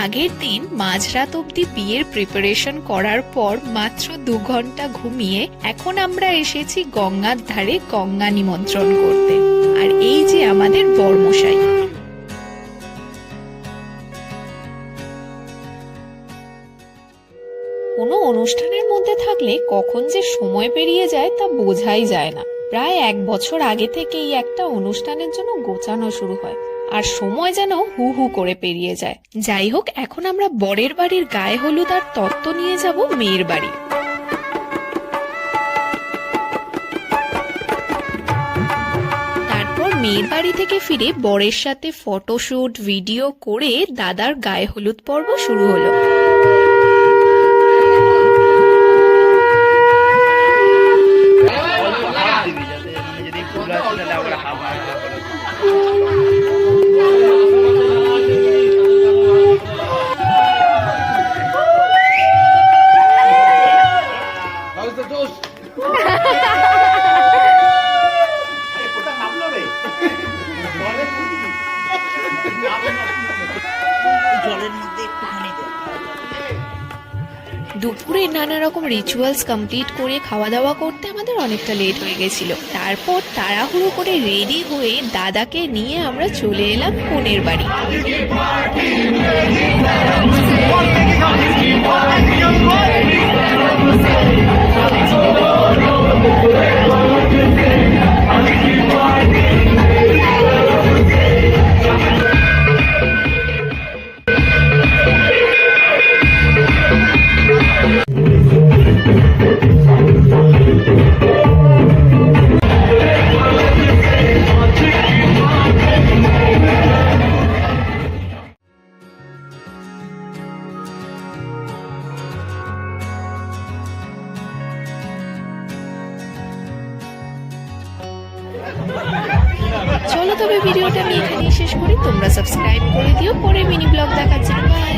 আগের দিন মাঝরাত অবধি বিয়ের প্রিপারেশন করার পর মাত্র 2 ঘন্টা ঘুমিয়ে এখন আমরা এসেছি গঙ্গার ধারে গঙ্গা নিমন্ত্রণ করতে। আর এই যে আমাদের বরমশাই। কোনো অনুষ্ঠানের মধ্যে থাকলে কখন যে সময় পেরিয়ে যায় তা বোঝাই যায় না। প্রায় 1 বছর আগে থেকেই একটা অনুষ্ঠানের জন্য গোছানো শুরু হয়, আর সময় যেন হু হু করে পেরিয়ে যায়। যাই হোক, এখন আমরা বরের বাড়ির গায়ে হলুদ আর তত্ত্ব নিয়ে যাব মেয়ের বাড়ি। তারপর মেয়ের বাড়ি থেকে ফিরে বরের সাথে ফটোশুট ভিডিও করে দাদার গায়ে হলুদ পর্ব শুরু হলো। দুপুরে নানা রকম রিচুয়ালস কমপ্লিট করে খাওয়া দাওয়া করতে আমাদের অনেকটা লেট হয়ে গেছিল। তারপর তাড়াহুড়ো করে রেডি হয়ে দাদাকে নিয়ে আমরা চলে এলাম কনের বাড়ি। চলো তবে ভিডিওটা আমি এখানেই শেষ করি। তোমরা সাবস্ক্রাইব করে দিও পরে মিনি ব্লগ দেখার জন্য। বাই।